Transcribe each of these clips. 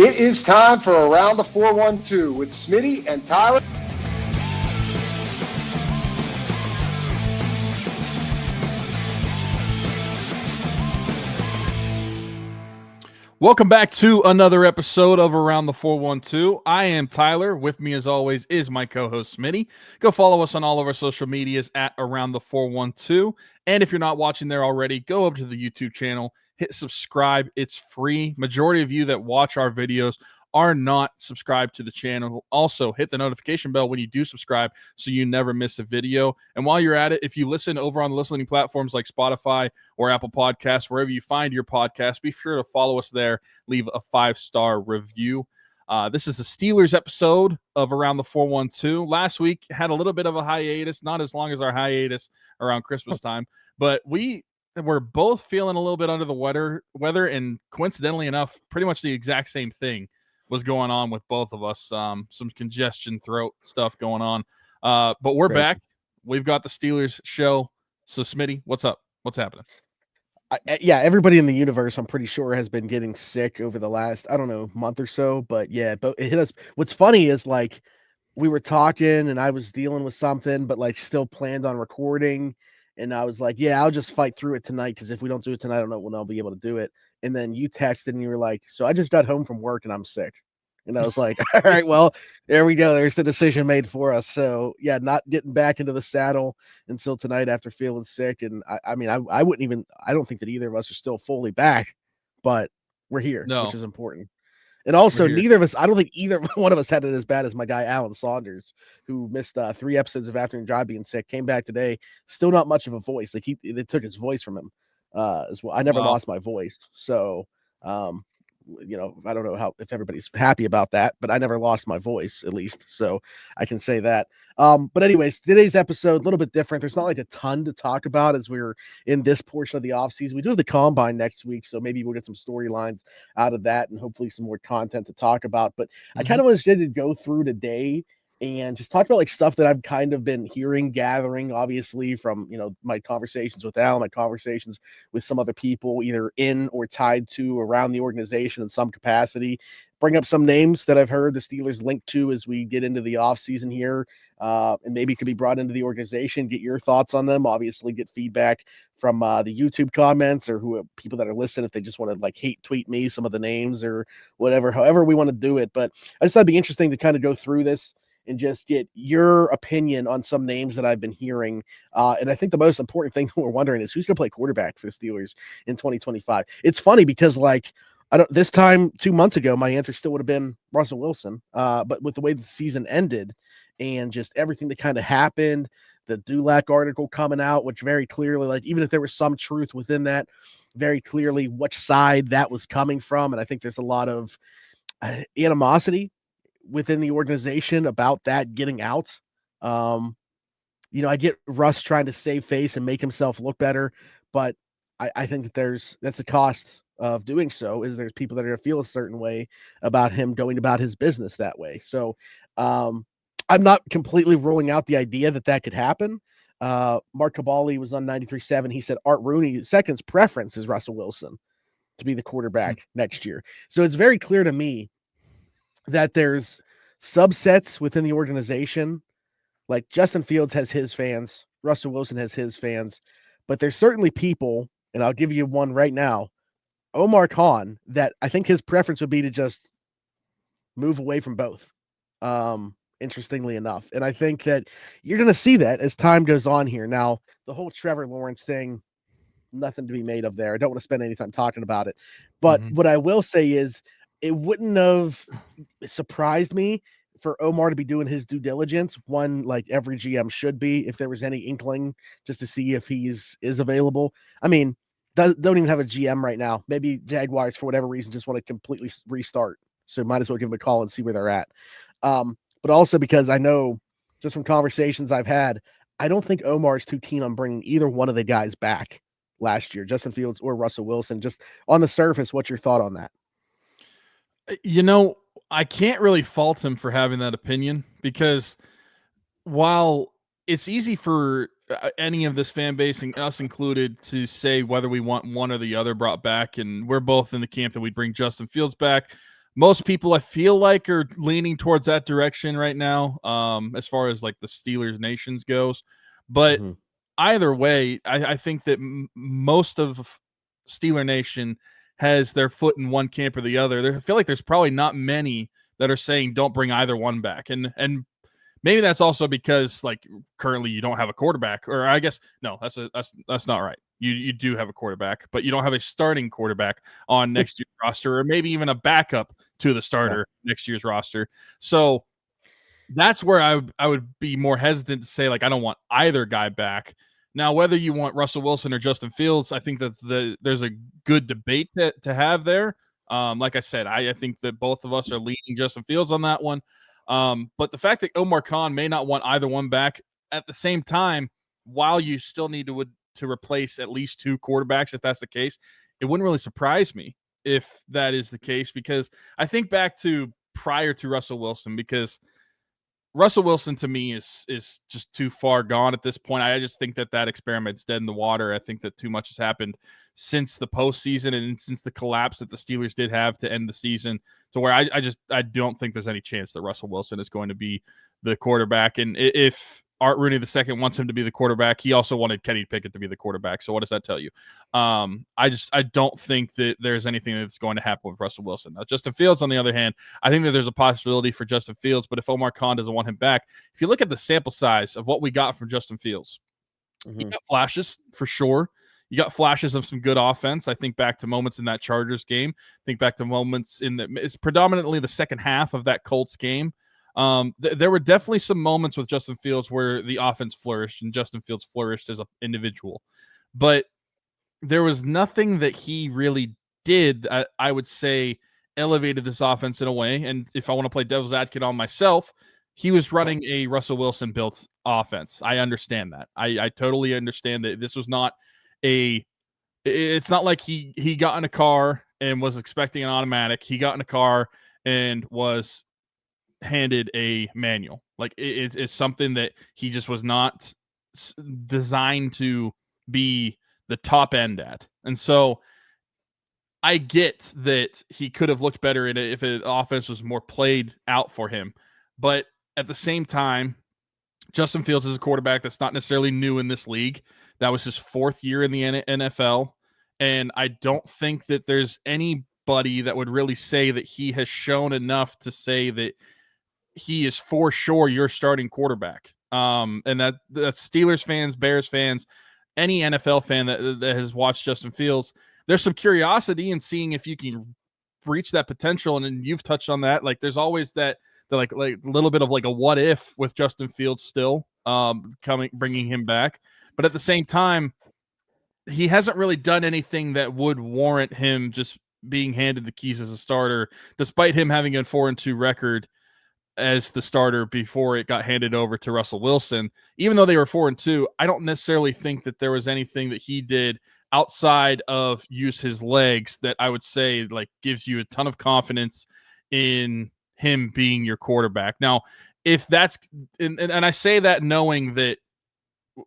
It is time for Around the 412 with Smitty and Tyler. Welcome back to another episode of Around the 412. I am Tyler. With me, as always, is my co-host Smitty. Go follow us on all of our social medias at Around the 412. And if you're not watching there already, go up to the YouTube channel, hit subscribe. It's free. Majority of you that watch our videos are not subscribed to the channel. Also, hit the notification bell when you do subscribe so you never miss a video. And while you're at it, if you listen over on the listening platforms like Spotify or Apple Podcasts, wherever you find your podcast, be sure to follow us there. Leave a 5-star review. This is the Steelers episode of Around the 412. Last week had a little bit of a hiatus, not as long as our hiatus around Christmas time, but we're both feeling a little bit under the weather, and coincidentally enough, pretty much the exact same thing was going on with both of us. Some congestion, throat stuff going on. But we're back. We've got the Steelers show. So, Smitty, what's up? What's happening? Everybody in the universe, I'm pretty sure, has been getting sick over the last, month or so. But yeah, but it hit us. What's funny is, like, we were talking and I was dealing with something, but like still planned on recording. And I was like, yeah, I'll just fight through it tonight, because if we don't do it tonight, I don't know when I'll be able to do it. And then you texted and you were like, so I just got home from work and I'm sick. And I was like, all right, well, there we go. There's the decision made for us. So yeah, not getting back into the saddle until tonight after feeling sick. And I don't think that either of us are still fully back, but we're here, which is important. And also, neither of us, I don't think either one of us had it as bad as my guy, Alan Saunders, who missed 3 episodes of Afternoon Drive being sick, came back today, still not much of a voice. Like, they took his voice from him as well. I never lost my voice. So, I don't know if everybody's happy about that, but I never lost my voice, at least. So I can say that. But anyways, today's episode, a little bit different. There's not like a ton to talk about as we're in this portion of the offseason. We do have the combine next week, so maybe we'll get some storylines out of that and hopefully some more content to talk about. But I kind of wanted to go through today and just talk about like stuff that I've kind of been gathering, obviously, from, my conversations with Al, my conversations with some other people, either in or tied to around the organization in some capacity. Bring up some names that I've heard the Steelers linked to as we get into the offseason here, and maybe could be brought into the organization. Get your thoughts on them. Obviously, get feedback from the YouTube comments or people that are listening, if they just want to like hate tweet me some of the names or whatever, however we want to do it. But I just thought it'd be interesting to kind of go through this and just get your opinion on some names that I've been hearing. And I think the most important thing we're wondering is who's going to play quarterback for the Steelers in 2025. It's funny because, like, this time 2 months ago, my answer still would have been Russell Wilson. But with the way the season ended and just everything that kind of happened, the Dulac article coming out, which very clearly, like, even if there was some truth within that, very clearly which side that was coming from. And I think there's a lot of animosity within the organization about that getting out. I get Russ trying to save face and make himself look better, but I think that that's the cost of doing so, is there's people that are going to feel a certain way about him going about his business that way. So I'm not completely ruling out the idea that could happen. Mark Cabali was on 93.7. He said Art Rooney, second's preference is Russell Wilson to be the quarterback next year. So it's very clear to me that there's subsets within the organization. Like, Justin Fields has his fans, Russell Wilson has his fans, but there's certainly people, and I'll give you one right now, Omar Khan, that I think his preference would be to just move away from both. Interestingly enough. And I think that you're going to see that as time goes on here. Now, the whole Trevor Lawrence thing, nothing to be made of there. I don't want to spend any time talking about it. But what I will say is, it wouldn't have surprised me for Omar to be doing his due diligence, one like every GM should be, if there was any inkling, just to see if is available. I mean, don't even have a GM right now. Maybe Jaguars, for whatever reason, just want to completely restart. So might as well give them a call and see where they're at. But also because I know, just from conversations I've had, I don't think Omar is too keen on bringing either one of the guys back last year, Justin Fields or Russell Wilson. Just on the surface, what's your thought on that? I can't really fault him for having that opinion, because while it's easy for any of this fan base, and us included, to say whether we want one or the other brought back, and we're both in the camp that we bring Justin Fields back, most people I feel like are leaning towards that direction right now, as far as like the Steelers nations goes. But either way, I think that most of Steeler Nation has their foot in one camp or the other. I feel like there's probably not many that are saying don't bring either one back, and maybe that's also because like currently you don't have a quarterback, or I guess no, that's not right. You do have a quarterback, but you don't have a starting quarterback on next year's roster, or maybe even a backup to the starter next year's roster. So that's where I would be more hesitant to say like I don't want either guy back. Now, whether you want Russell Wilson or Justin Fields, I think that there's a good debate to have there. Like I said, I think that both of us are leaning Justin Fields on that one. But the fact that Omar Khan may not want either one back at the same time, while you still need to replace at least two quarterbacks, if that's the case, it wouldn't really surprise me if that is the case, because I think back to prior to Russell Wilson, because Russell Wilson to me is just too far gone at this point. I just think that experiment's dead in the water. I think that too much has happened since the postseason and since the collapse that the Steelers did have to end the season, to where I don't think there's any chance that Russell Wilson is going to be the quarterback. And if Art Rooney II wants him to be the quarterback, he also wanted Kenny Pickett to be the quarterback. So what does that tell you? I don't think that there's anything that's going to happen with Russell Wilson. Now, Justin Fields, on the other hand, I think that there's a possibility for Justin Fields, but if Omar Khan doesn't want him back, if you look at the sample size of what we got from Justin Fields, he got flashes for sure. You got flashes of some good offense. I think back to moments in that Chargers game. Think back to moments it's predominantly the second half of that Colts game. There were definitely some moments with Justin Fields where the offense flourished and Justin Fields flourished as an individual, but there was nothing that he really did, I would say, elevated this offense in a way. And if I want to play devil's advocate on myself, he was running a Russell Wilson built offense. I understand that. I totally understand that this was not it's not like he got in a car and was expecting an automatic. He got in a car and was handed a manual. Like it's something that he just was not designed to be the top end at. And so I get that he could have looked better in it if an offense was more played out for him. But at the same time, Justin Fields is a quarterback that's not necessarily new in this league. That was his fourth year in the NFL. And I don't think that there's anybody that would really say that he has shown enough to say that he is for sure your starting quarterback. And that's Steelers fans, Bears fans, any NFL fan that has watched Justin Fields, there's some curiosity in seeing if you can reach that potential. And then you've touched on that. Like there's always that like little bit of like a what if with Justin Fields still bringing him back. But at the same time, he hasn't really done anything that would warrant him just being handed the keys as a starter, despite him having a 4-2 record as the starter before it got handed over to Russell Wilson. Even though they were 4-2, I don't necessarily think that there was anything that he did outside of use his legs that I would say like gives you a ton of confidence in him being your quarterback. Now, if that's and I say that knowing that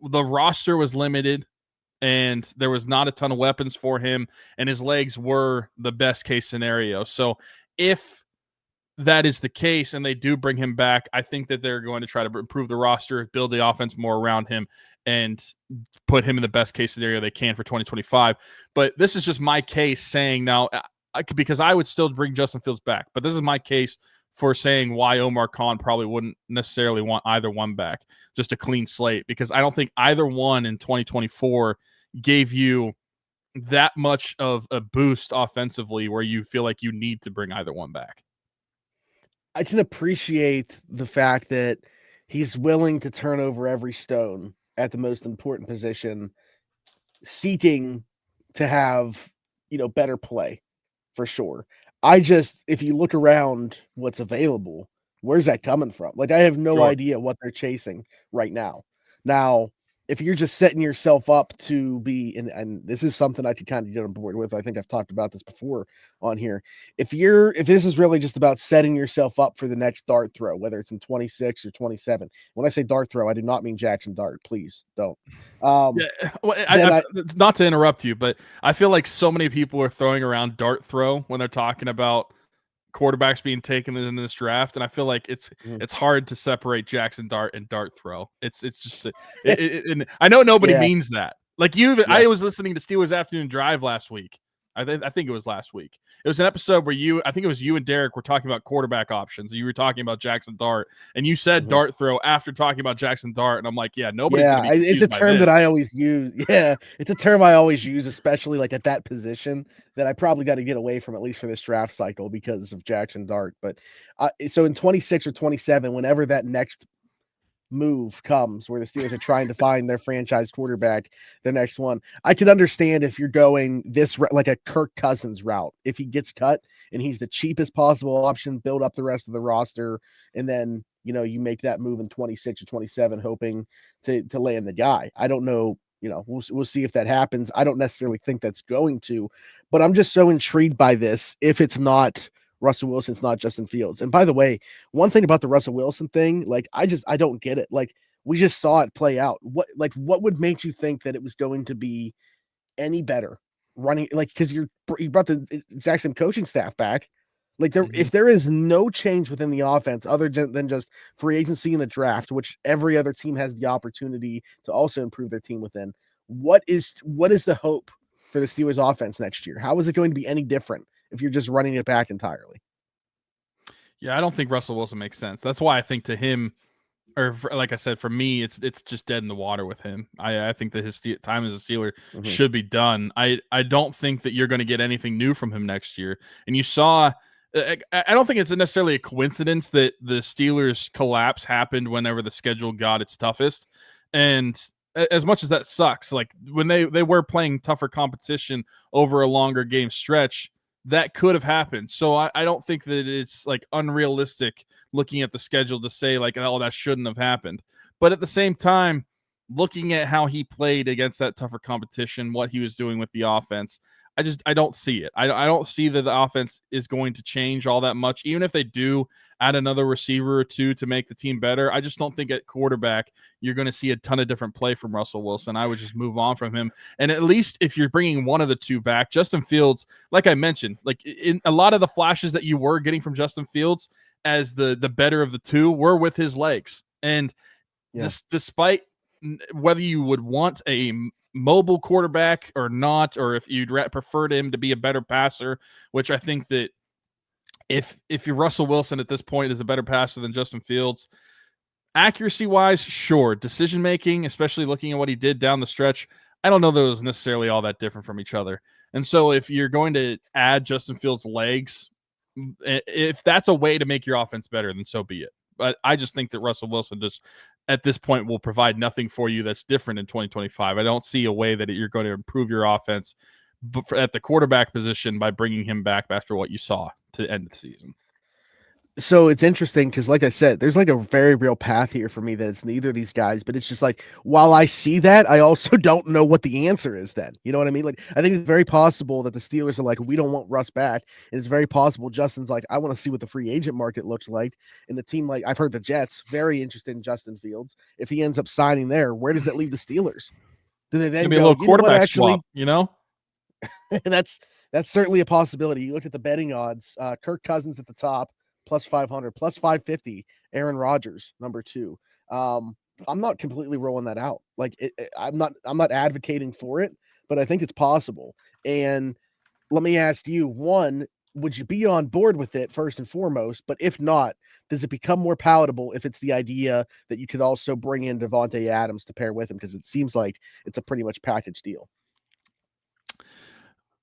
the roster was limited and there was not a ton of weapons for him and his legs were the best case scenario. So if that is the case and they do bring him back, I think that they're going to try to improve the roster, build the offense more around him, and put him in the best case scenario they can for 2025. But this is just my case saying now, because I would still bring Justin Fields back, but this is my case for saying why Omar Khan probably wouldn't necessarily want either one back, just a clean slate, because I don't think either one in 2024 gave you that much of a boost offensively where you feel like you need to bring either one back. I can appreciate the fact that he's willing to turn over every stone at the most important position, seeking to have, better play for sure. If you look around what's available, where's that coming from? Like, I have no idea what they're chasing right now. Now, if you're just setting yourself up to be, and this is something I could kind of get on board with. I think I've talked about this before on here. If this is really just about setting yourself up for the next dart throw, whether it's in 26 or 27, when I say dart throw, I do not mean Jackson Dart. Please don't. Not to interrupt you, but I feel like so many people are throwing around dart throw when they're talking about quarterbacks being taken in this draft, and I feel like it's hard to separate Jackson Dart and Dart throw. It's just and I know nobody means that. Like I was listening to Steelers Afternoon Drive last week. I think it was last week. It was an episode where I think it was you and Derek were talking about quarterback options. You were talking about Jackson Dart, and you said dart throw after talking about Jackson Dart, and I'm like, yeah, nobody's gonna be confused. It's a term that I always use. Yeah, it's a term I always use, especially like at that position that I probably got to get away from, at least for this draft cycle, because of Jackson Dart. But so in 26 or 27, whenever that next move comes where the Steelers are trying to find their franchise quarterback, the next one, I could understand if you're going this like a Kirk Cousins route. If he gets cut and he's the cheapest possible option, build up the rest of the roster, and then you make that move in 26 or 27, hoping to land the guy. I don't know. We'll see if that happens. I don't necessarily think that's going to, but I'm just so intrigued by this. If it's not Russell Wilson, it's not Justin Fields. And by the way, one thing about the Russell Wilson thing, like I don't get it. Like we just saw it play out. What would make you think that it was going to be any better running? Like, because you brought the exact same coaching staff back. Like if there is no change within the offense other than just free agency in the draft, which every other team has the opportunity to also improve their team within, what is the hope for the Steelers offense next year? How is it going to be any different if you're just running it back entirely? Yeah, I don't think Russell Wilson makes sense. That's why I think to him, like I said, for me, it's just dead in the water with him. I think that his time as a Steeler should be done. I don't think that you're going to get anything new from him next year. And you saw, I don't think it's necessarily a coincidence that the Steelers' collapse happened whenever the schedule got its toughest. And as much as that sucks, like when they were playing tougher competition over a longer game stretch, that could have happened. So I don't think that it's like unrealistic looking at the schedule to say like, oh, that shouldn't have happened. But at the same time, looking at how he played against that tougher competition, what he was doing with the offense, I don't see it. I don't see that the offense is going to change all that much. Even if they do add another receiver or two to make the team better, I just don't think at quarterback you're going to see a ton of different play from Russell Wilson. I would just move on from him. And at least if you're bringing one of the two back, Justin Fields, like I mentioned, like in a lot of the flashes that you were getting from Justin Fields as the better of the two were with his legs. And despite whether you would want a mobile quarterback or not, or if you'd prefer him to be a better passer, which I think that if you're Russell Wilson at this point is a better passer than Justin Fields, accuracy wise, sure. Decision making, especially looking at what he did down the stretch, I don't know that it was necessarily all that different from each other. And so if you're going to add Justin Fields' legs, if that's a way to make your offense better, then so be it. But I just think that Russell Wilson just at this point will provide nothing for you that's different in 2025. I don't see a way that you're going to improve your offense at the quarterback position by bringing him back after what you saw to end the season. So it's interesting because, like I said, there's like a very real path here for me that it's neither of these guys, but it's just like, while I see that, I also don't know what the answer is then. You know what I mean? Like, I think it's very possible that the Steelers are like, we don't want Russ back. And it's very possible Justin's like, I want to see what the free agent market looks like. And the team, like, I've heard the Jets very interested in Justin Fields. If he ends up signing there, where does that leave the Steelers? Do they then be a little quarterback swap, you know? that's certainly a possibility. You look at the betting odds, Kirk Cousins at the top, plus 500, plus 550, Aaron Rodgers, number 2. I'm not completely rolling that out. Like I'm not advocating for it, but I think it's possible. And let me ask you, one, would you be on board with it first and foremost? But if not, does it become more palatable if it's the idea that you could also bring in Devontae Adams to pair with him? Because it seems like it's a pretty much package deal.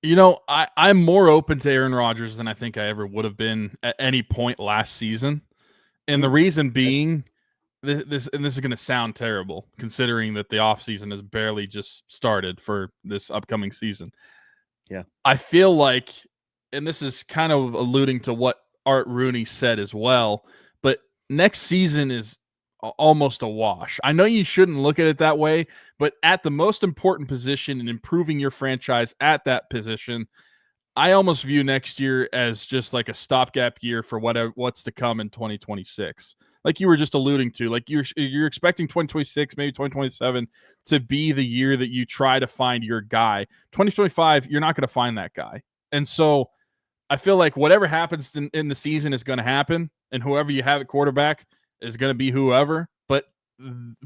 You know, I'm more open to Aaron Rodgers than I think I ever would have been at any point last season. And the reason being, this is going to sound terrible considering that the offseason has barely just started for this upcoming season. Yeah. I feel like, and this is kind of alluding to what Art Rooney said as well, but next season is almost a wash. I know you shouldn't look at it that way, but at the most important position in improving your franchise at that position, I almost view next year as just like a stopgap year for what's to come in 2026. Like you were just alluding to, like you're expecting 2026, maybe 2027 to be the year that you try to find your guy. 2025, you're not going to find that guy. And so I feel like whatever happens in the season is going to happen, and whoever you have at quarterback is going to be whoever. But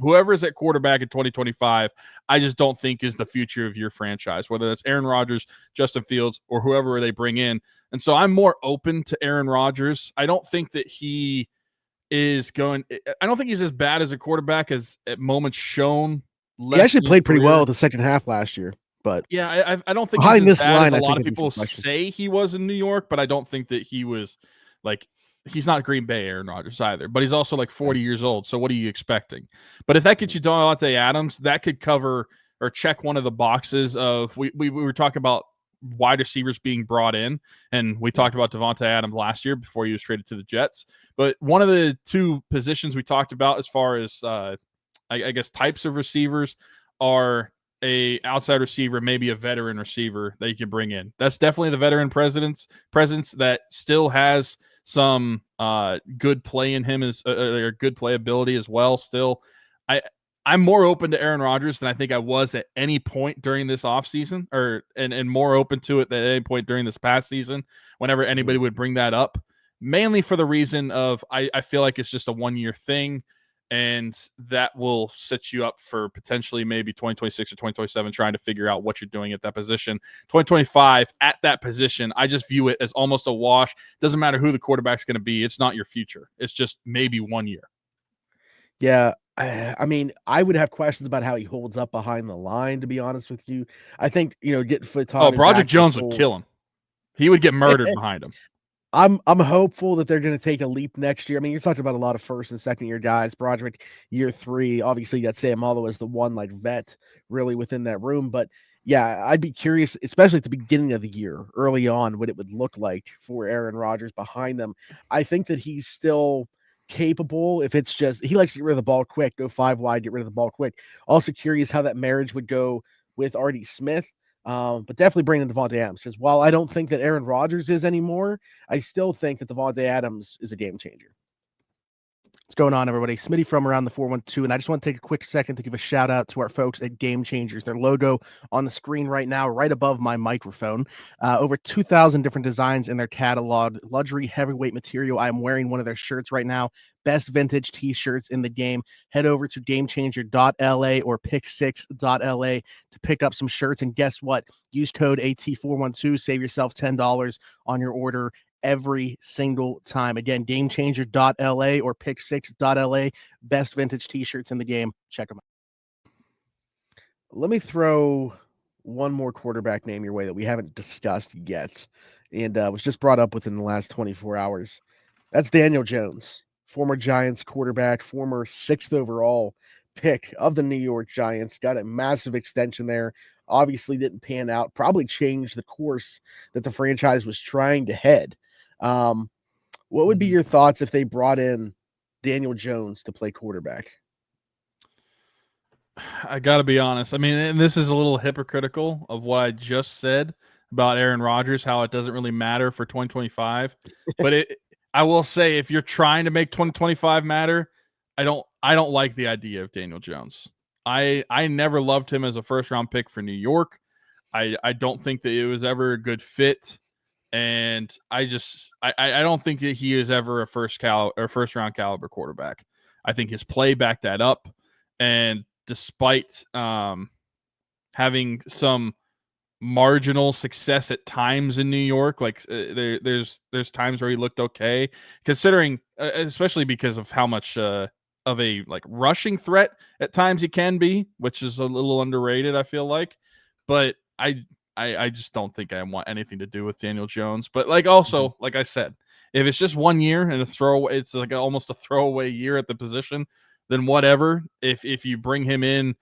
whoever is at quarterback in 2025, I just don't think is the future of your franchise, whether that's Aaron Rodgers, Justin Fields, or whoever they bring in. And so I'm more open to Aaron Rodgers. I don't think that I don't think he's as bad as a quarterback as at moments shown. He actually played pretty well the second half last year. But yeah, I don't think behind he's as this bad line, as a I lot think of people say he was in New York, but I don't think that he was like he's not Green Bay Aaron Rodgers either. But he's also like 40 years old. So what are you expecting? But if that gets you Davante Adams, that could cover or check one of the boxes of we were talking about wide receivers being brought in, and we talked about Davante Adams last year before he was traded to the Jets. But one of the two positions we talked about as far as I guess types of receivers are a outside receiver, maybe a veteran receiver that you can bring in. That's definitely the veteran presence that still has some good play in him as or good playability as well. Still, I'm more open to Aaron Rodgers than I think I was at any point during this offseason, and more open to it than at any point during this past season. Whenever anybody would bring that up, mainly for the reason of I feel like it's just a 1-year thing. And that will set you up for potentially maybe 2026 or 2027 trying to figure out what you're doing at that position. 2025 at that position, I just view it as almost a wash. Doesn't matter who the quarterback's going to be. It's not your future. It's just maybe 1 year. Yeah. I mean, I would have questions about how he holds up behind the line, to be honest with you. I think, getting Futanu. Broderick Jones would kill him. He would get murdered behind him. I'm hopeful that they're going to take a leap next year. I mean, you're talking about a lot of first and second year guys. Broderick, year 3. Obviously, you got Sam Allo as the one like vet really within that room. But yeah, I'd be curious, especially at the beginning of the year, early on, what it would look like for Aaron Rodgers behind them. I think that he's still capable. If it's just he likes to get rid of the ball quick, go 5 wide, get rid of the ball quick. Also curious how that marriage would go with Artie Smith. But definitely bring in Davante Adams, because while I don't think that Aaron Rodgers is anymore, I still think that Davante Adams is a game changer. What's going on, everybody? Smitty from Around the 412, and I just want to take a quick second to give a shout out to our folks at Game Changers. Their logo on the screen right now, right above my microphone. Over 2,000 different designs in their catalog. Luxury heavyweight material. I'm wearing one of their shirts right now. Best vintage t-shirts in the game. Head over to gamechanger.la or pick6.la to pick up some shirts. And guess what? Use code AT412. Save yourself $10 on your order every single time. Again, gamechanger.la or pick6.la. Best vintage t-shirts in the game. Check them out. Let me throw one more quarterback name your way that we haven't discussed yet, and was just brought up within the last 24 hours. That's Daniel Jones, former Giants quarterback, former 6th overall pick of the New York Giants. Got a massive extension there. Obviously didn't pan out. Probably changed the course that the franchise was trying to head. What would be your thoughts if they brought in Daniel Jones to play quarterback? I got to be honest. I mean, and this is a little hypocritical of what I just said about Aaron Rodgers, how it doesn't really matter for 2025. But I will say, if you're trying to make 2025 matter, I don't like the idea of Daniel Jones. I never loved him as a first-round pick for New York. I don't think that it was ever a good fit. And I don't think that he is ever a first round caliber quarterback. I think his play backed that up. And despite having some marginal success at times in New York, like there's times where he looked okay, considering especially because of how much of a like rushing threat at times he can be, which is a little underrated, I feel like. But I just don't think I want anything to do with Daniel Jones. But like also, like I said, if it's just 1 year and it's like almost a throwaway year at the position, then whatever. If you bring him in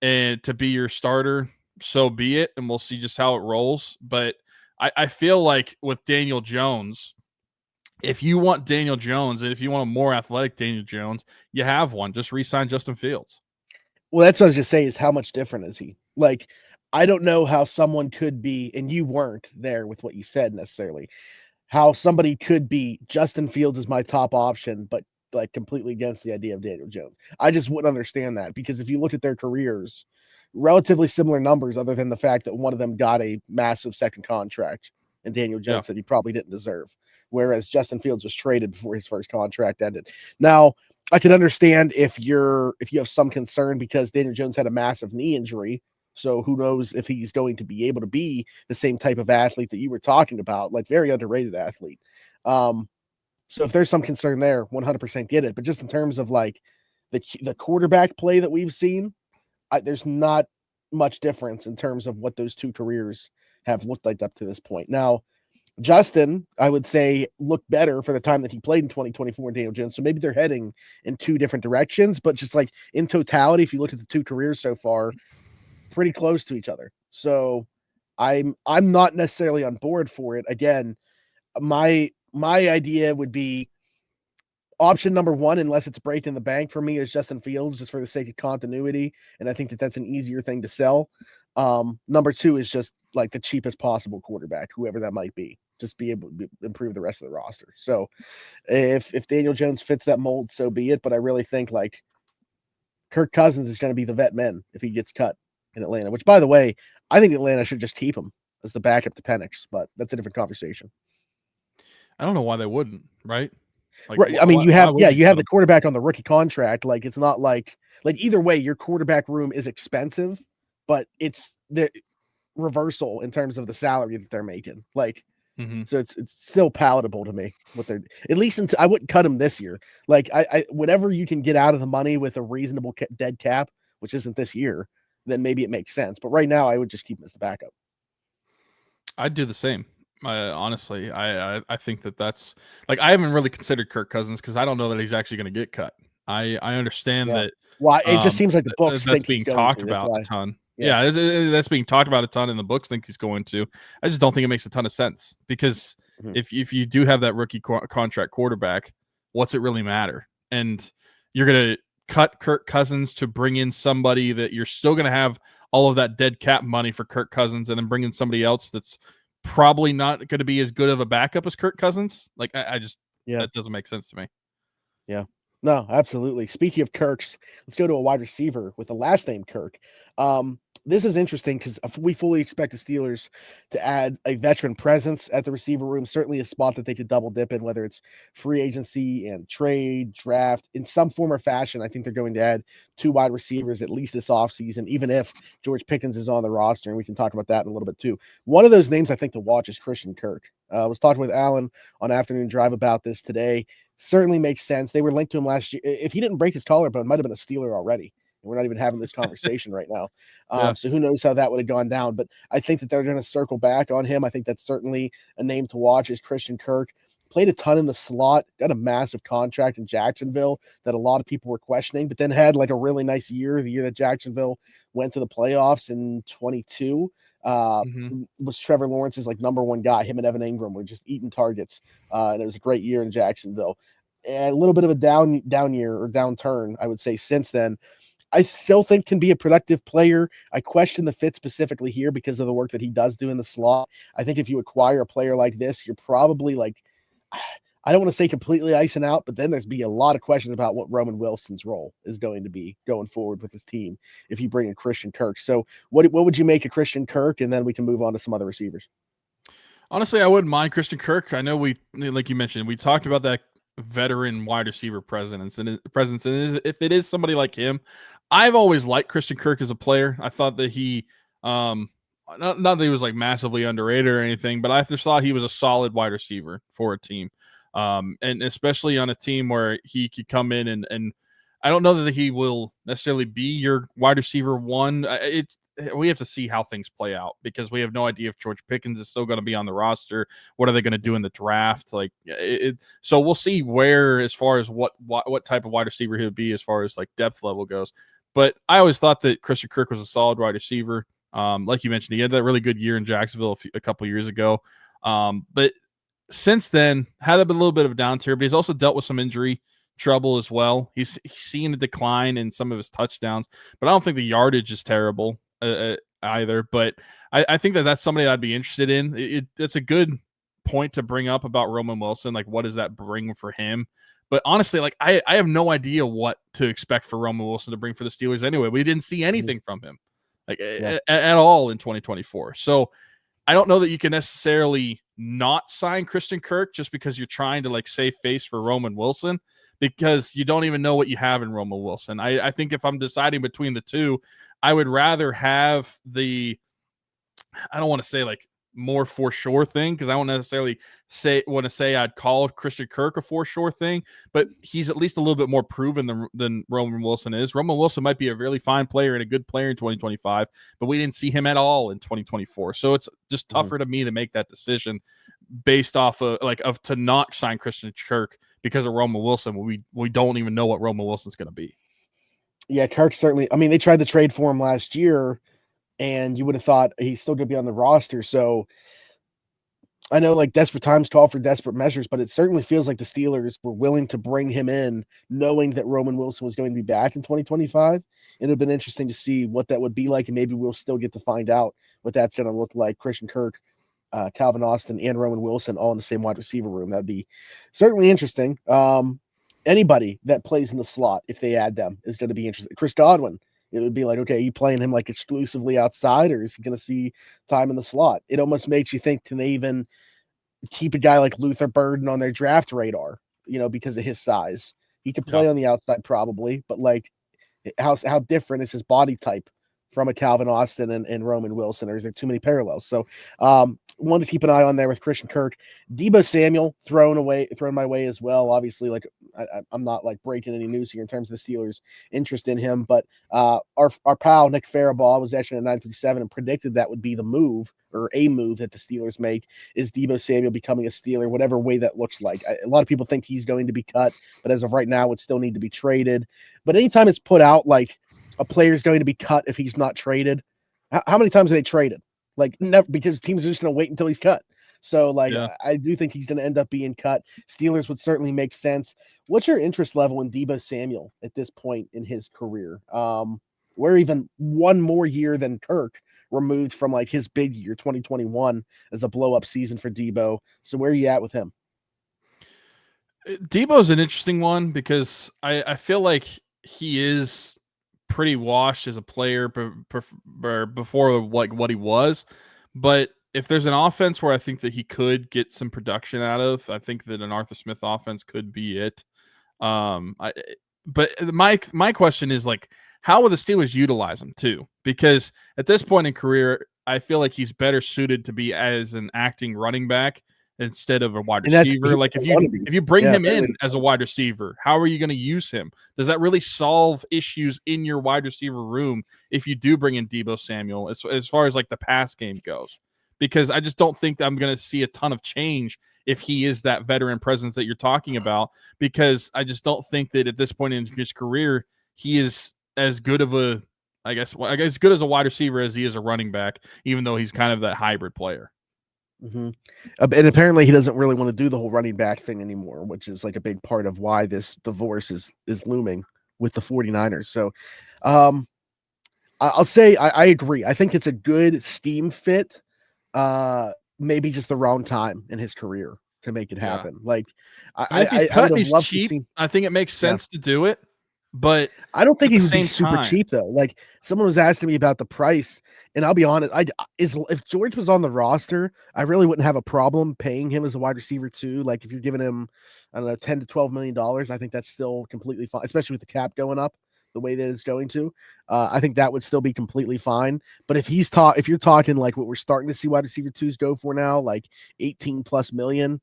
and to be your starter, so be it, and we'll see just how it rolls. But I feel like with Daniel Jones, if you want Daniel Jones and if you want a more athletic Daniel Jones, you have one. Just re-sign Justin Fields. Well, that's what I was just saying, is how much different is he? Like, I don't know how someone could be, and you weren't there with what you said necessarily, how somebody could be Justin Fields is my top option, but like completely against the idea of Daniel Jones. I just wouldn't understand that, because if you look at their careers, relatively similar numbers, other than the fact that one of them got a massive second contract. and Daniel Jones that he probably didn't deserve. Whereas Justin Fields was traded before his first contract ended. Now, I can understand if you have some concern because Daniel Jones had a massive knee injury. So who knows if he's going to be able to be the same type of athlete that you were talking about, like very underrated athlete. So if there's some concern there, 100% get it. But just in terms of like the quarterback play that we've seen, there's not much difference in terms of what those two careers have looked like up to this point. Now, Justin, I would say, looked better for the time that he played in 2024 and Daniel Jones. So maybe they're heading in two different directions, but just like in totality, if you look at the two careers so far, pretty close to each other. So I'm not necessarily on board for it. Again, my idea would be option number one, unless it's breaking the bank for me, is Justin Fields, just for the sake of continuity. And I think that that's an easier thing to sell. Number two is just like the cheapest possible quarterback, whoever that might be, just be able to improve the rest of the roster. So if Daniel Jones fits that mold, so be it. But I really think like Kirk Cousins is going to be the vet man if he gets cut in Atlanta, which, by the way, I think Atlanta should just keep him as the backup to Penix, but that's a different conversation. I don't know why they wouldn't, right? Like, right. I mean, you have the quarterback on the rookie contract. Like, it's not like either way, your quarterback room is expensive, but it's the reversal in terms of the salary that they're making. Like, so it's still palatable to me what they're, at least I wouldn't cut him this year. Like, I whatever you can get out of the money with a reasonable dead cap, which isn't this year, then maybe it makes sense. But right now, I would just keep him as the backup. I'd do the same. Honestly, I think that's like, I haven't really considered Kirk Cousins because I don't know that he's actually going to get cut. I understand that. Well, it just seems like the books that's being talked about a ton. Yeah, that's being talked about a ton, and the books think he's going to. I just don't think it makes a ton of sense because if you do have that rookie contract quarterback, what's it really matter? And you're going to cut Kirk Cousins to bring in somebody that you're still going to have all of that dead cap money for Kirk Cousins, and then bring in somebody else that's probably not going to be as good of a backup as Kirk Cousins. Like, I just, that doesn't make sense to me. Yeah, no, absolutely. Speaking of Kirks, let's go to a wide receiver with the last name Kirk. This is interesting because we fully expect the Steelers to add a veteran presence at the receiver room, certainly a spot that they could double dip in, whether it's free agency and trade, draft, in some form or fashion. I think they're going to add 2 wide receivers at least this offseason, even if George Pickens is on the roster, and we can talk about that in a little bit too. One of those names I think to watch is Christian Kirk. I was talking with Alan on Afternoon Drive about this today. Certainly makes sense. They were linked to him last year. If he didn't break his collarbone, it might have been a Steeler already. We're not even having this conversation right now. So who knows how that would have gone down. But I think that they're going to circle back on him. I think that's certainly a name to watch is Christian Kirk. Played a ton in the slot, got a massive contract in Jacksonville that a lot of people were questioning, but then had like a really nice year, the year that Jacksonville went to the playoffs in 22. Was Trevor Lawrence's like number one guy. Him and Evan Ingram were just eating targets. And it was a great year in Jacksonville. And a little bit of a down year or downturn, I would say, since then. I still think can be a productive player. I question the fit specifically here because of the work that he does do in the slot. I think if you acquire a player like this, you're probably like, I don't want to say completely icing out, but then there's be a lot of questions about what Roman Wilson's role is going to be going forward with his team if you bring in Christian Kirk. So what would you make of Christian Kirk? And then we can move on to some other receivers. Honestly, I wouldn't mind Christian Kirk. I know like you mentioned, we talked about that veteran wide receiver presence, and if it is somebody like him, I've always liked Christian Kirk as a player. I thought that he not that he was like massively underrated or anything, but I just thought he was a solid wide receiver for a team, and especially on a team where he could come in and I don't know that he will necessarily be your wide receiver one. We have to see how things play out because we have no idea if George Pickens is still going to be on the roster. What are they going to do in the draft? Like so we'll see where, as far as what type of wide receiver he would be as far as like depth level goes. But I always thought that Christian Kirk was a solid wide receiver. Like you mentioned, he had that really good year in Jacksonville a couple years ago. But since then, had a little bit of a downturn, but he's also dealt with some injury trouble as well. He's seen a decline in some of his touchdowns, but I don't think the yardage is terrible either. But I think that's somebody I'd be interested in. It's a good point to bring up about Roman Wilson. Like, what does that bring for him? But honestly, like I have no idea what to expect for Roman Wilson to bring for the Steelers anyway. We didn't see anything from him at all in 2024. So I don't know that you can necessarily not sign Christian Kirk just because you're trying to like save face for Roman Wilson, because you don't even know what you have in Roman Wilson. I think if I'm deciding between the two, I would rather have the, I don't want to say like more for sure thing, because I won't necessarily want to say I'd call Christian Kirk a for sure thing, but he's at least a little bit more proven than Roman Wilson is. Roman Wilson might be a really fine player and a good player in 2025, but we didn't see him at all in 2024. So it's just tougher to me to make that decision based off of to not sign Christian Kirk because of Roman Wilson. We don't even know what Roman Wilson's going to be. Yeah, Kirk certainly. I mean, they tried to trade for him last year, and you would have thought he's still going to be on the roster. So I know like desperate times call for desperate measures, but it certainly feels like the Steelers were willing to bring him in knowing that Roman Wilson was going to be back in 2025. It would have been interesting to see what that would be like, and maybe we'll still get to find out what that's going to look like. Christian Kirk, Calvin Austin, and Roman Wilson all in the same wide receiver room. That'd be certainly interesting. Anybody that plays in the slot, if they add them, is going to be interesting. Chris Godwin, it would be like, okay, are you playing him like exclusively outside, or is he going to see time in the slot? It almost makes you think, can they even keep a guy like Luther Burden on their draft radar, because of his size? He could play on the outside probably, but like how different is his body type from a Calvin Austin and Roman Wilson, or is there too many parallels? So one to keep an eye on there with Christian Kirk. Deebo Samuel thrown my way as well. Obviously, like I'm not like breaking any news here in terms of the Steelers' interest in him, but our pal Nick Farabaugh was actually at 937 and predicted that would be the move, or a move that the Steelers make, is Deebo Samuel becoming a Steeler, whatever way that looks like. A lot of people think he's going to be cut, but as of right now, would still need to be traded. But anytime it's put out like a player's going to be cut if he's not traded, how many times have they traded? Like never, because teams are just going to wait until he's cut. So like, I do think he's going to end up being cut. Steelers would certainly make sense. What's your interest level in Deebo Samuel at this point in his career? We're even one more year than Kirk removed from like his big year, 2021, as a blow up season for Deebo. So where are you at with him? Deebo's an interesting one because I feel like he is pretty washed as a player before like what he was, but if there's an offense where I think that he could get some production out of, I think that an Arthur Smith offense could be it. But my question is like, how will the Steelers utilize him too? Because at this point in career, I feel like he's better suited to be as an acting running back instead of a wide receiver. Like if you bring him in as a wide receiver, how are you going to use him? Does that really solve issues in your wide receiver room if you do bring in Deebo Samuel as far as like the pass game goes? Because I just don't think that I'm going to see a ton of change if he is that veteran presence that you're talking about, because I just don't think that at this point in his career, he is as good of a, I guess good as a wide receiver as he is a running back, even though he's kind of that hybrid player. Mm-hmm. And apparently he doesn't really want to do the whole running back thing anymore, which is like a big part of why this divorce is looming with the 49ers. So I'll say I agree. I think it's a good scheme fit. Maybe just the wrong time in his career to make it happen. Like if he's cut and he's cheap, I think it makes sense to do it. But I don't think he would be super cheap though. Like someone was asking me about the price, and I'll be honest, if George was on the roster, I really wouldn't have a problem paying him as a wide receiver too. Like if you're giving him, I don't know, $10 to $12 million, I think that's still completely fine, especially with the cap going up the way that it's going to. I think that would still be completely fine. But if you're talking like what we're starting to see wide receiver twos go for now, like 18+ million,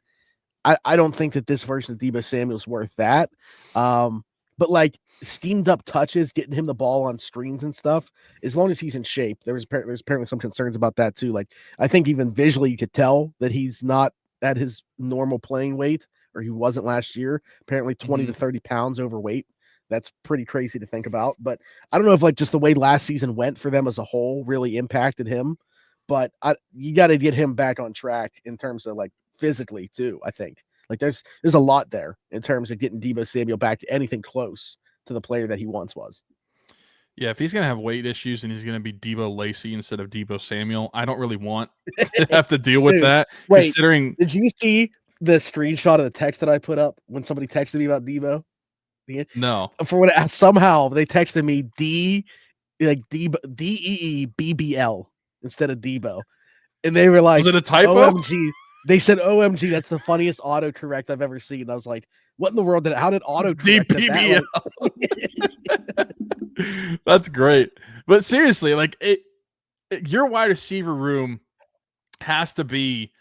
I don't think that this version of Deebo Samuel's worth that. But like schemed up touches, getting him the ball on screens and stuff, as long as he's in shape. There's apparently some concerns about that too. Like I think even visually you could tell that he's not at his normal playing weight, or he wasn't last year. Apparently 20 to 30 pounds overweight. That's pretty crazy to think about. But I don't know if like just the way last season went for them as a whole really impacted him. But you got to get him back on track in terms of like physically too, I think. Like there's a lot there in terms of getting Deebo Samuel back to anything close to the player that he once was. Yeah, if he's going to have weight issues and he's going to be Deebo Lacey instead of Deebo Samuel, I don't really want to have to deal with that. Wait, considering did you see the screenshot of the text that I put up when somebody texted me about Deebo? No. For what somehow they texted me DEEBBL instead of Deebo. And they were like, was it a typo? OMG. They said, "OMG, that's the funniest autocorrect I've ever seen." I was like, "What in the world how did autocorrect get that?" DPBL. That's great. But seriously, like your wide receiver room has to be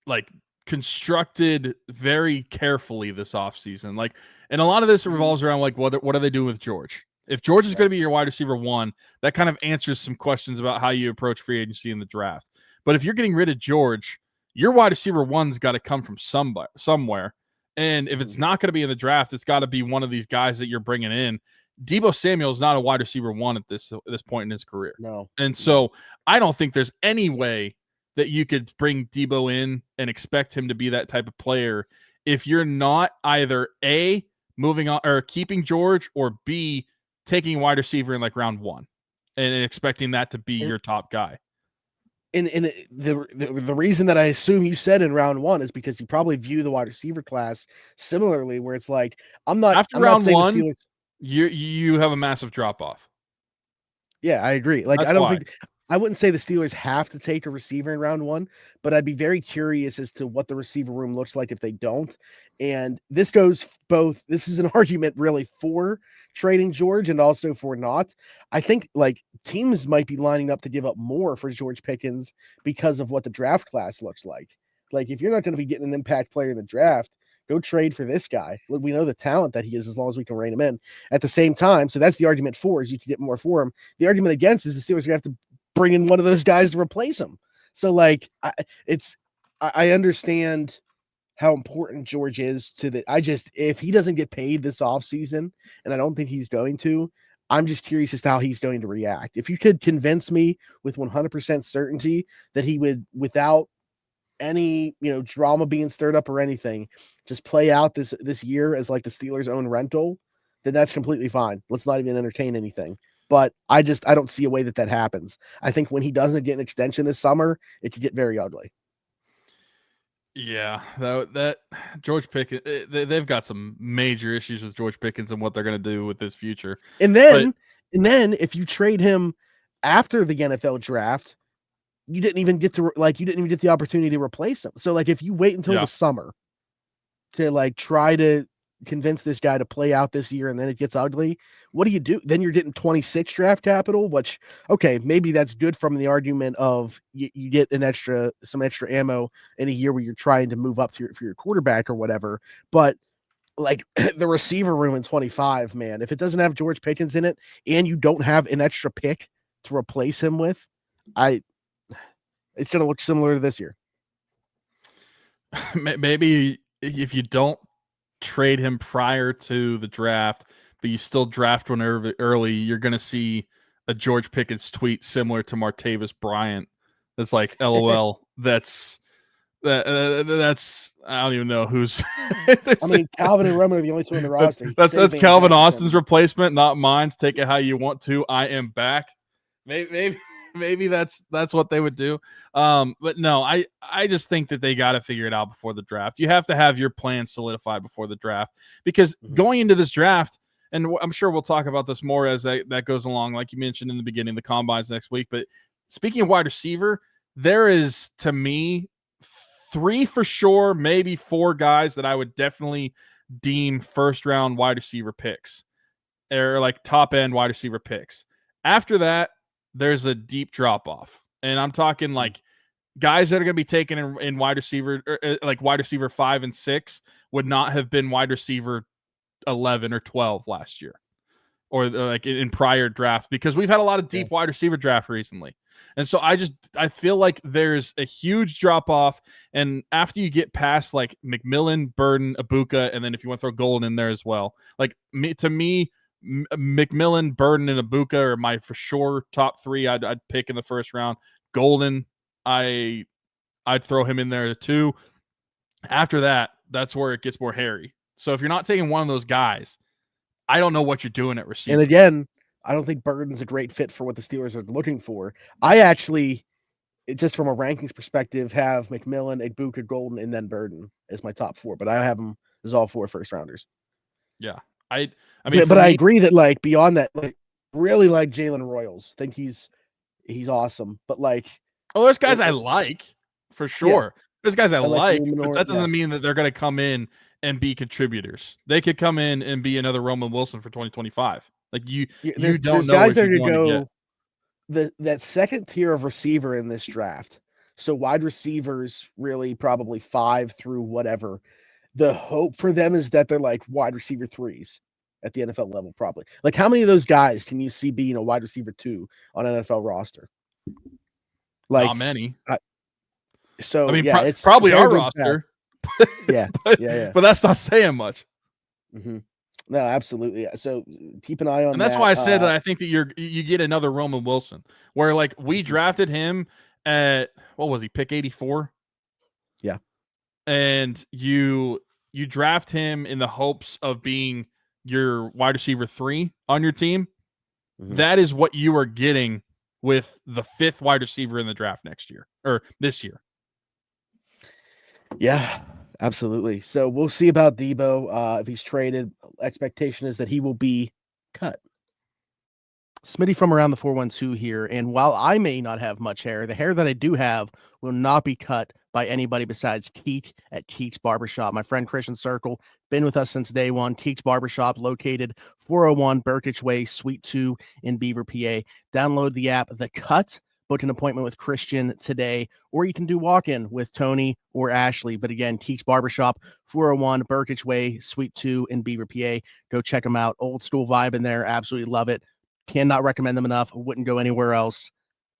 like constructed very carefully this offseason. Like, and a lot of this revolves around like what are they doing with George? If George is going to be your wide receiver 1, that kind of answers some questions about how you approach free agency in the draft. But if you're getting rid of George, your wide receiver 1's got to come from somewhere. And if it's not going to be in the draft, it's got to be one of these guys that you're bringing in. Deebo Samuel is not a wide receiver 1 at this point in his career. No. And so I don't think there's any way that you could bring Deebo in and expect him to be that type of player if you're not either A, moving on or keeping George, or B, taking wide receiver in like round 1 and expecting that to be your top guy. And the reason that I assume you said in round 1 is because you probably view the wide receiver class similarly, where it's like, After round 1, you have a massive drop off. Yeah, I agree. Like, I wouldn't say the Steelers have to take a receiver in round 1, but I'd be very curious as to what the receiver room looks like if they don't. And this goes both. This is an argument really for trading George and also for not. I think like teams might be lining up to give up more for George Pickens because of what the draft class looks like. Like, if you're not going to be getting an impact player in the draft, go trade for this guy. We know the talent that he is as long as we can rein him in. At the same time, so that's the argument for, is you can get more for him. The argument against is the Steelers are going to have to bring in one of those guys to replace him. So like, I understand how important George is to the. If he doesn't get paid this offseason, and I don't think he's going to, I'm just curious as to how he's going to react. If you could convince me with 100% certainty that he would, without any drama being stirred up or anything, just play out this year as like the Steelers' own rental, then that's completely fine. Let's not even entertain anything. But I don't see a way that happens. I think when he doesn't get an extension this summer, it could get very ugly. Yeah, that George Pickens, they've got some major issues with George Pickens and what they're going to do with his future. And then if you trade him after the NFL draft, you didn't even get the opportunity to replace him. So like, if you wait until the summer to like try to convince this guy to play out this year and then it gets ugly, what do you do? Then you're getting 26 draft capital, which, okay, maybe that's good from the argument of you get some extra ammo in a year where you're trying to move up for your quarterback or whatever. But like, the receiver room in 25, man, if it doesn't have George Pickens in it and you don't have an extra pick to replace him with, it's going to look similar to this year. Maybe if you don't trade him prior to the draft, but you still draft one early, you're going to see a George Pickens tweet similar to Martavis Bryant. That's like, LOL. that's I don't even know who's. I mean, Calvin and Roman are the only two in the roster. That's Calvin Austin's replacement, not mine. Take it how you want to. I am back. Maybe that's what they would do. But no, I just think that they got to figure it out before the draft. You have to have your plan solidified before the draft, because going into this draft, and I'm sure we'll talk about this more as that goes along, like you mentioned in the beginning, the combines next week. But speaking of wide receiver, there is, to me, 3 for sure, maybe 4 guys that I would definitely deem first round wide receiver picks, or like top end wide receiver picks. After that, there's a deep drop off, and I'm talking like guys that are going to be taken in wide receiver, like wide receiver 5 and 6 would not have been wide receiver 11 or 12 last year, or like in prior drafts, because we've had a lot of deep wide receiver draft recently. And so I feel like there's a huge drop off. And after you get past like McMillan, Burden, Ibuka, and then if you want to throw Golden in there as well, like to me, McMillan, Burden, and Ibuka are my for sure top 3 I'd pick in the first round. Golden, I'd throw him in there too. After that, that's where it gets more hairy. So if you're not taking one of those guys, I don't know what you're doing at receiver. And again, I don't think Burden's a great fit for what the Steelers are looking for. I actually, just from a rankings perspective, have McMillan, Ibuka, Golden, and then Burden as my top 4. But I have them as all 4 first rounders. Yeah. I mean, but I agree that like beyond that, like really like Jalen Royals. Think he's awesome. But like, there's guys I like for sure. There's guys I like, but Luminor, that doesn't mean that they're going to come in and be contributors. They could come in and be another Roman Wilson for 2025. Like you don't there's know guys what that are you're going going to to get. go that second tier of receiver in this draft. So wide receivers, really probably 5 through whatever. The hope for them is that they're like wide receiver 3s at the NFL level, probably. Like, how many of those guys can you see being a wide receiver 2 on an NFL roster? Like, Not many. So I mean, yeah, it's probably very our big path. roster. Yeah, but, yeah. But that's not saying much. Mm-hmm. No, absolutely. So keep an eye on that. And that's why I said that I think that you get another Roman Wilson, where like we drafted him at, what was he, pick 84? Yeah. And you draft him in the hopes of being your wide receiver 3 on your team. Mm-hmm. That is what you are getting with the 5th wide receiver in the draft next year or this year. Yeah, absolutely. So we'll see about Deebo. If he's traded, expectation is that he will be cut. Smitty from Around the 412 here. And while I may not have much hair, the hair that I do have will not be cut by anybody besides Keek at Keek's Barbershop. My friend Christian Circle, been with us since day one. Keek's Barbershop, located 401 Burkitch Way, Suite 2 in Beaver, PA. Download the app The Cut. Book an appointment with Christian today, or you can do walk-in with Tony or Ashley. But again, Keek's Barbershop, 401 Burkitch Way, Suite 2 in Beaver, PA. Go check them out. Old school vibe in there. Absolutely love it. Cannot recommend them enough. Wouldn't go anywhere else.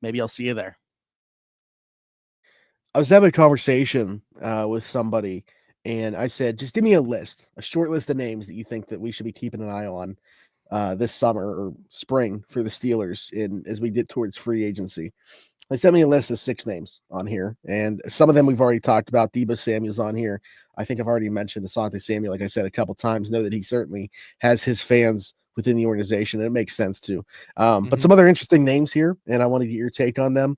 Maybe I'll see you there. I was having a conversation with somebody, and I said, just give me a short list of names that you think that we should be keeping an eye on this summer or spring for the Steelers as we get towards free agency. They sent me a list of 6 names on here, and some of them we've already talked about. Deebo Samuel's on here. I think I've already mentioned Asante Samuel, like I said a couple times. Know that he certainly has his fans within the organization, and it makes sense too. But some other interesting names here, and I want to get your take on them.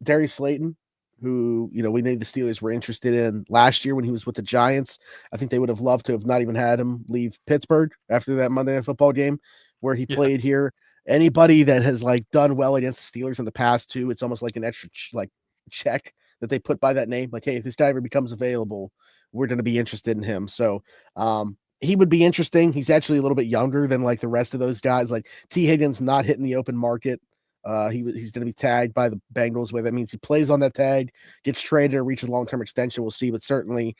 Darius Slayton, who, we knew the Steelers were interested in last year when he was with the Giants. I think they would have loved to have not even had him leave Pittsburgh after that Monday Night Football game where he played here. Anybody that has done well against the Steelers in the past too, it's almost like an extra check that they put by that name. Like, hey, if this guy ever becomes available, we're going to be interested in him. So he would be interesting. He's actually a little bit younger than the rest of those guys. Like T. Higgins not hitting the open market. He's going to be tagged by the Bengals, where that means he plays on that tag, gets traded, or reaches a long-term extension. We'll see, but certainly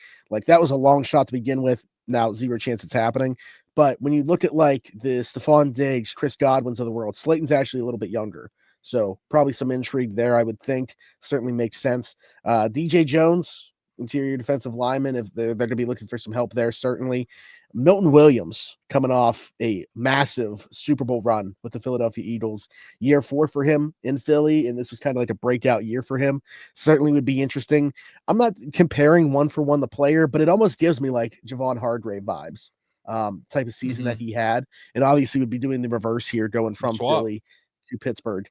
that was a long shot to begin with. Now 0 chance it's happening. But when you look at the Stephon Diggs, Chris Godwins of the world, Slayton's actually a little bit younger. So probably some intrigue there, I would think. Certainly makes sense. DJ Jones, interior defensive lineman, if they're going to be looking for some help there, certainly. Milton Williams coming off a massive Super Bowl run with the Philadelphia Eagles. Year 4 for him in Philly, and this was kind of like a breakout year for him. Certainly would be interesting. I'm not comparing one for one the player, but it almost gives me Javon Hargrave vibes. Type of season that he had, and obviously would be doing the reverse here, going from Philly to Pittsburgh.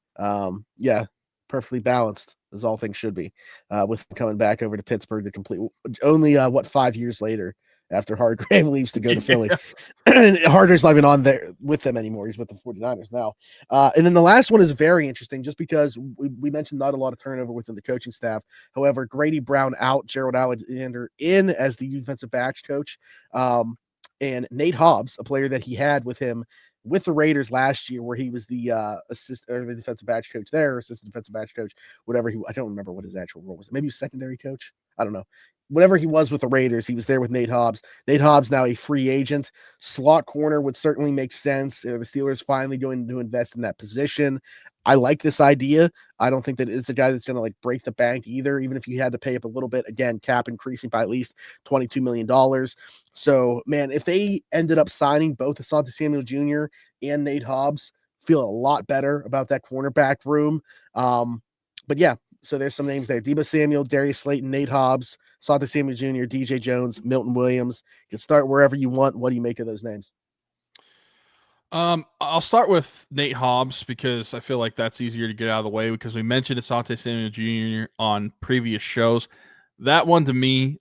Yeah, perfectly balanced, as all things should be, with coming back over to Pittsburgh to complete only 5 years later after Hargrave leaves to go to Philly. Hargrave's not even on there with them anymore. He's with the 49ers now. And then the last one is very interesting just because we mentioned not a lot of turnover within the coaching staff. However, Grady Brown out, Gerald Alexander in as the defensive backs coach. And Nate Hobbs, a player that he had with him with the Raiders last year, where he was the the defensive backs coach there, assistant defensive backs coach, whatever I don't remember what his actual role was. Maybe he was secondary coach. I don't know. Whatever he was with the Raiders, he was there with Nate Hobbs. Nate Hobbs now a free agent. Slot corner would certainly make sense. The Steelers finally going to invest in that position. I like this idea. I don't think that it's a guy that's going to break the bank either, even if you had to pay up a little bit. Again, cap increasing by at least $22 million. So, man, if they ended up signing both Asante Samuel Jr. and Nate Hobbs, feel a lot better about that cornerback room. But yeah, so there's some names there. Deebo Samuel, Darius Slayton, Nate Hobbs, Asante Samuel Jr., DJ Jones, Milton Williams. You can start wherever you want. What do you make of those names? I'll start with Nate Hobbs because I feel like that's easier to get out of the way because we mentioned Asante Samuel Jr. on previous shows. That one to me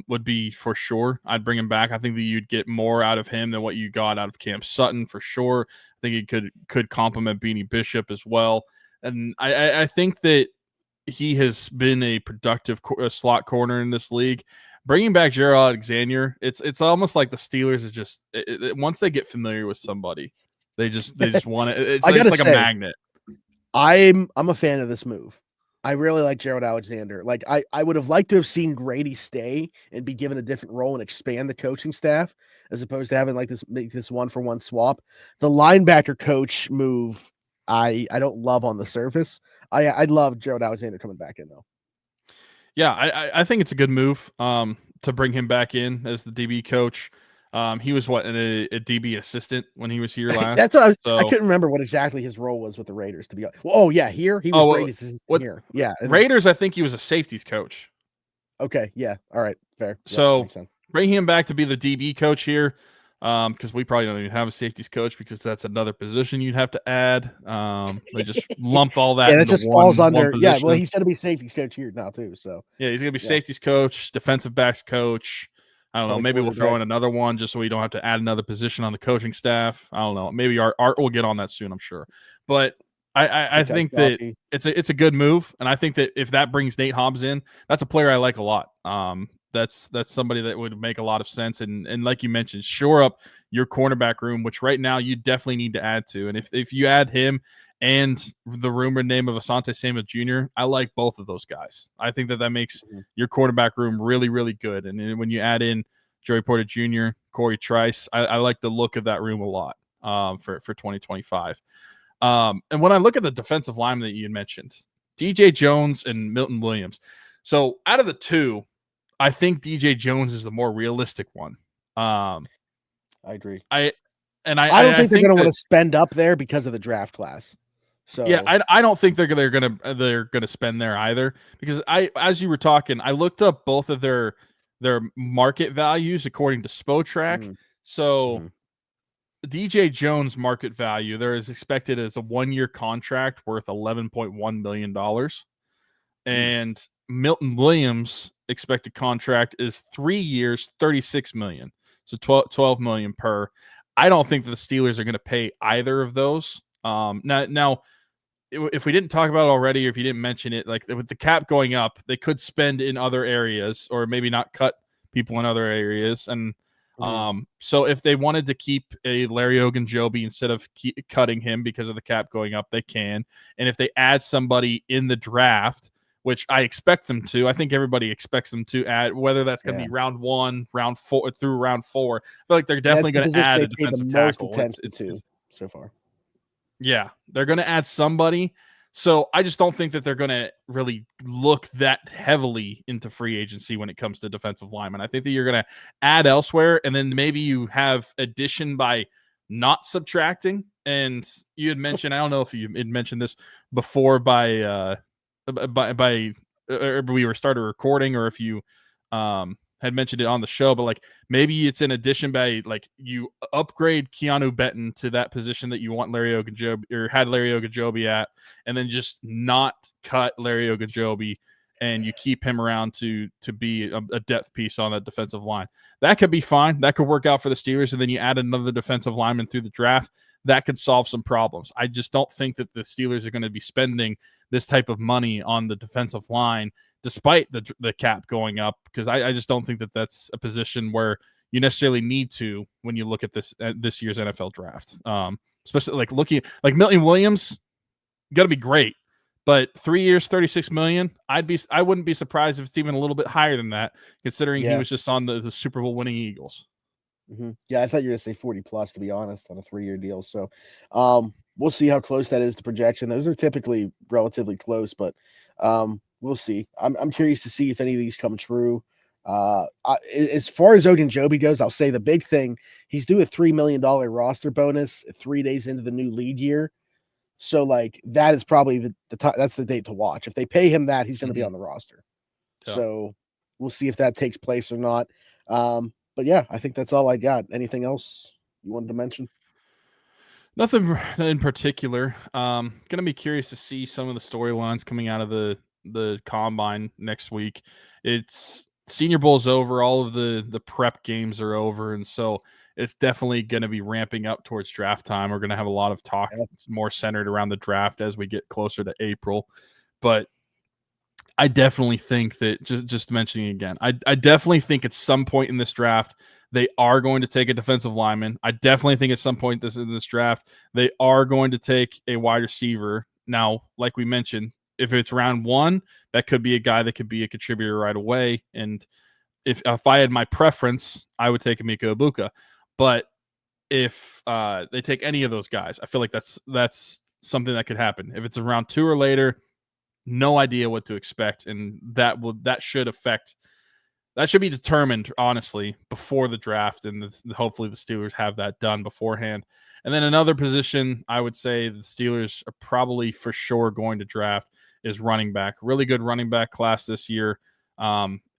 would be for sure. I'd bring him back. I think that you'd get more out of him than what you got out of Cam Sutton for sure. I think he could complement Beanie Bishop as well. And I think that he has been a productive slot corner in this league. Bringing back Gerald Alexander, it's almost like the Steelers is just once they get familiar with somebody, they just want it. It's like a magnet. I'm a fan of this move. I really like Gerald Alexander. Like I would have liked to have seen Grady stay and be given a different role and expand the coaching staff as opposed to having make this 1-for-1 swap. The linebacker coach move I don't love on the surface. I'd love Gerald Alexander coming back in though. Yeah, I think it's a good move to bring him back in as the DB coach. He was a DB assistant when he was here last. That's what I couldn't remember what exactly his role was with the Raiders, to be honest. Well, here he was Brady's assistant here. Yeah, Raiders. I think he was a safeties coach. Okay, yeah, all right, fair. So bring him back to be the DB coach here, because we probably don't even have a safeties coach because that's another position you'd have to add. They just lumped all that. Yeah, that just falls under. Yeah, well, he's going to be safeties coach here now too. So yeah, he's going to be safeties coach, defensive backs coach. I don't know. Maybe we'll throw in another one just so we don't have to add another position on the coaching staff. I don't know. Maybe Art will get on that soon, I'm sure. But I think that it's a good move, and I think that if that brings Nate Hobbs in, that's a player I like a lot. That's somebody that would make a lot of sense, and like you mentioned, shore up your cornerback room, which right now you definitely need to add to. And if you add him and the rumored name of Asante Samuel Jr., I like both of those guys. I think that makes your quarterback room really, really good. And when you add in Joey Porter Jr., Corey Trice, I like the look of that room a lot for 2025. And when I look at the defensive lineman that you mentioned, DJ Jones and Milton Williams. So out of the two, I think DJ Jones is the more realistic one. I agree. I don't think they're going to want to spend up there because of the draft class. So yeah, I don't think they're gonna spend there either, because as you were talking, I looked up both of their market values according to Spotrac. Mm-hmm. So DJ Jones' market value there is expected as a 1-year contract worth $11.1 million, and Milton Williams' expected contract is 3 years, $36 million, so $12 million per. I don't think that the Steelers are going to pay either of those. Now, if we didn't talk about it already, or if you didn't mention it, like with the cap going up, they could spend in other areas, or maybe not cut people in other areas. And so if they wanted to keep a Larry Ogunjobi instead of cutting him because of the cap going up, they can. And if they add somebody in the draft, which I expect them to, I think everybody expects them to add, whether that's going to be round 1, round 4 through round 4. I feel like they're definitely going to add a defensive tackle. It's so far. Yeah, they're going to add somebody. So I just don't think that they're going to really look that heavily into free agency when it comes to defensive linemen. I think that you're going to add elsewhere, and then maybe you have addition by not subtracting. And you had mentioned, I don't know if you had mentioned this before or we were started recording, or if you had mentioned it on the show, but like maybe it's an addition by like you upgrade Keanu Benton to that position that you want Larry Ogunjobi or had Larry Ogunjobi at, and then just not cut Larry Ogunjobi, and you keep him around to be a depth piece on that defensive line. That could be fine. That could work out for the Steelers, and then you add another defensive lineman through the draft. That could solve some problems. I just don't think that the Steelers are going to be spending this type of money on the defensive line, despite the cap going up, because I just don't think that that's a position where you necessarily need to when you look at this year's NFL draft. Especially like looking like Milton Williams, got to be great, but 3 years, $36 million. I wouldn't be surprised if it's even a little bit higher than that, considering he was just on the Super Bowl winning Eagles. Yeah, I thought you were going to say 40 plus, to be honest, on a 3-year deal. So we'll see how close that is to projection. Those are typically relatively close, but we'll see. I'm curious to see if any of these come true. As far as Ogunjobi goes, I'll say the big thing, he's due a $3 million roster bonus 3 days into the new league year. So like that is probably that's the date to watch. If they pay him that, he's going to be on the roster. Yeah. So we'll see if that takes place or not. But yeah, I think that's all I got. Anything else you wanted to mention? Nothing in particular. Gonna be curious to see some of the storylines coming out of the combine next week. It's Senior Bowl's over, all of the prep games are over, and so it's definitely gonna be ramping up towards draft time. We're gonna have a lot of talk more centered around the draft as we get closer to April. But I definitely think that just mentioning again, I definitely think at some point in this draft they are going to take a defensive lineman. I definitely think at some point in this draft they are going to take a wide receiver. Now, like we mentioned, if it's round 1, that could be a guy that could be a contributor right away. And if I had my preference, I would take Emeka Egbuka. But if they take any of those guys, I feel like that's something that could happen. If it's around 2 or later, no idea what to expect, and that should be determined honestly before the draft, and hopefully the Steelers have that done beforehand. And then another position I would say the Steelers are probably for sure going to draft is running back. Really good running back class this year.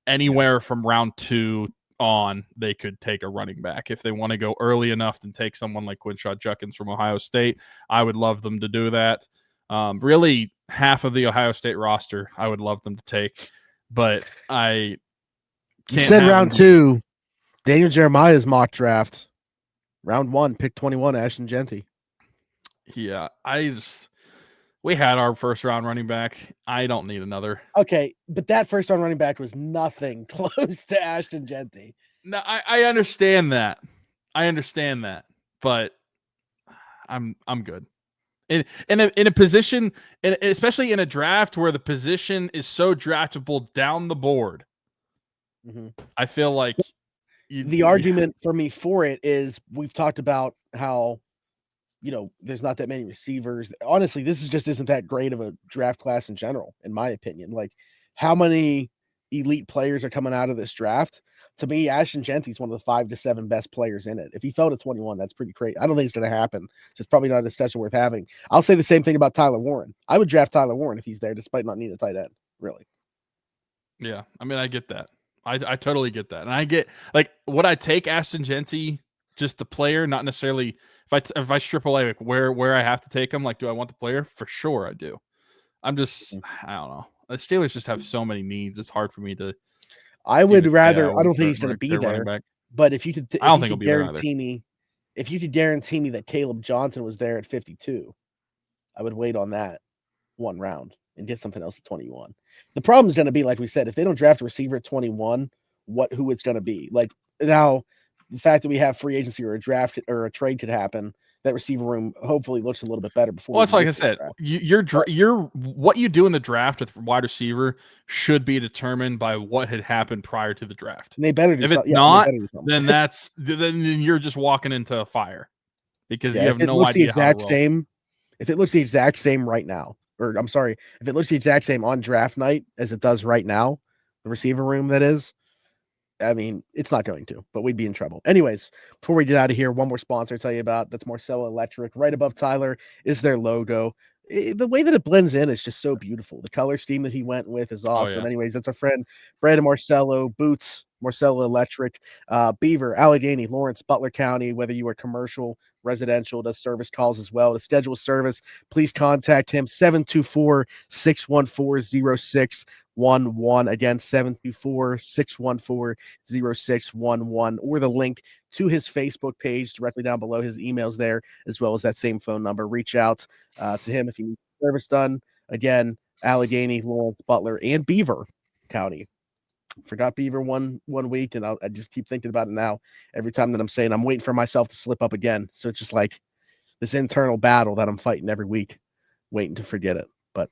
Anywhere from round 2 on, they could take a running back. If they want to go early enough to take someone like Quinshot Judkins from Ohio State, I would love them to do that. Really, half of the Ohio State roster, I would love them to take, but I can't. You said round 2. Daniel Jeremiah's mock draft. Round 1, pick 21, Ashton Jeanty. Yeah, we had our first round running back. I don't need another. Okay, but that first round running back was nothing close to Ashton Jeanty. No, I understand that. But I'm good. In a position, and especially in a draft where the position is so draftable down the board, I feel like the argument for me for it is we've talked about how, there's not that many receivers. Honestly, this isn't that great of a draft class in general, in my opinion. Like, how many elite players are coming out of this draft? To me, Ashton Jeanty is one of the 5 to 7 best players in it. If he fell to 21, that's pretty great. I don't think it's going to happen. So it's probably not a discussion worth having. I'll say the same thing about Tyler Warren. I would draft Tyler Warren if he's there, despite not needing a tight end, really. Yeah, I mean, I get that. I totally get that. And I get, like, would I take Ashton Jeanty, just the player, not necessarily if I strip away like where I have to take him, like, do I want the player? For sure I do. I don't know. The Steelers just have so many needs. It's hard for me to. I would rather. I don't think he's going to be there. But if you could, I don't think he'll be there either. If you could guarantee me that Caleb Johnson was there at 52, I would wait on that one round and get something else at 21. The problem is going to be, like we said, if they don't draft a receiver at 21, who it's going to be. Like, now, the fact that we have free agency or a draft or a trade could happen, that receiver room hopefully looks a little bit better before. Well, it's like I said, you're what you do in the draft with wide receiver should be determined by what had happened prior to the draft. And they better do if it's not, then then you're just walking into a fire because you have no idea how to roll. If it looks the exact same right now, or I'm sorry, if it looks the exact same on draft night as it does right now, the receiver room, that is, I mean, it's not going to, but we'd be in trouble. Anyways, before we get out of here, one more sponsor to tell you about. That's Marcelo Electric. Right above Tyler is their logo. The way that it blends in is just so beautiful. The color scheme that he went with is awesome. Anyways, that's our friend Brandon Marcelo, Boots, Marcelo Electric, Beaver, Allegheny, Lawrence, Butler County. Whether you are commercial, residential, does service calls as well. To schedule service, please contact him, 724-614-0611. Again, 724-614-0611, or the link to his Facebook page directly down below. His email's there, as well as that same phone number. Reach out to him if you need service done. Again, Allegheny, Lawrence, Butler, and Beaver County. Forgot Beaver one week, and I just keep thinking about it now. Every time that I'm saying, I'm waiting for myself to slip up again. So it's just like this internal battle that I'm fighting every week, waiting to forget it. But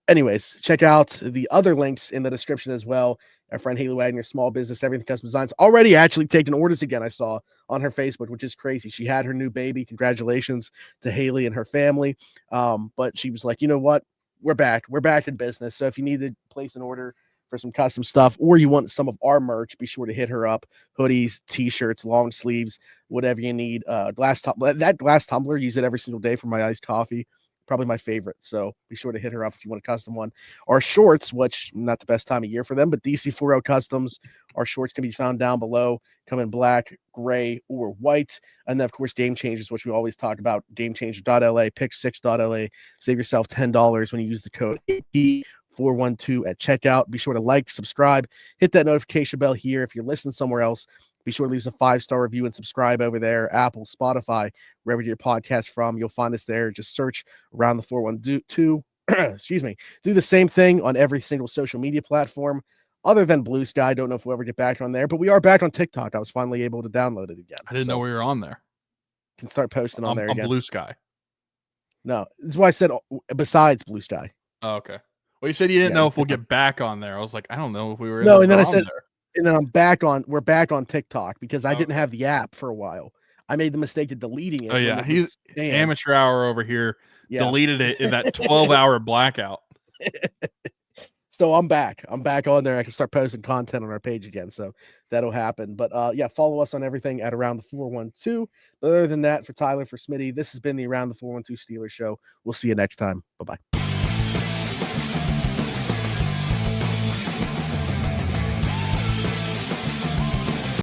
anyways, check out the other links in the description as well. Our friend Haley Wagner, Small Business, Everything Custom Designs, already actually taking orders again. I saw on her Facebook, which is crazy. She had her new baby. Congratulations to Haley and her family. But she was like, you know what? We're back. We're back in business. So if you need to place an order for some custom stuff, or you want some of our merch, be sure to hit her up. Hoodies, t-shirts, long sleeves, whatever you need. That glass tumbler, use it every single day for my iced coffee. Probably my favorite. So be sure to hit her up if you want a custom one. Our shorts, which not the best time of year for them, but DC4L Customs, our shorts can be found down below, come in black, gray, or white. And then, of course, Game Changers, which we always talk about, gamechanger.la, pick6.la. Save yourself $10 when you use the code AP412 at checkout. Be sure to like, subscribe, hit that notification bell here. If you're listening somewhere else, be sure to leave us a 5-star review and subscribe over there. Apple, Spotify, wherever you get your podcast from, you'll find us there. Just search Around the 412 excuse me, do the same thing on every single social media platform other than Blue Sky. I don't know if we'll ever get back on there, but we are back on TikTok. I was finally able to download it again. I didn't know we were on there. Can start posting on there on again. Blue Sky. No, that's why I said besides Blue Sky. Oh, okay. Well, you said you didn't know if we'll get back on there. I was like, I don't know if we were. No, and then I said, there. And then we're back on TikTok because I didn't have the app for a while. I made the mistake of deleting it. Oh yeah, he's amateur hour over here. Yeah. Deleted it in that 12-hour blackout. So I'm back. I'm back on there. I can start posting content on our page again. So that'll happen. But yeah, follow us on everything at Around the 412. But other than that, for Tyler, for Smitty, this has been the Around the 412 Steelers show. We'll see you next time. Bye-bye.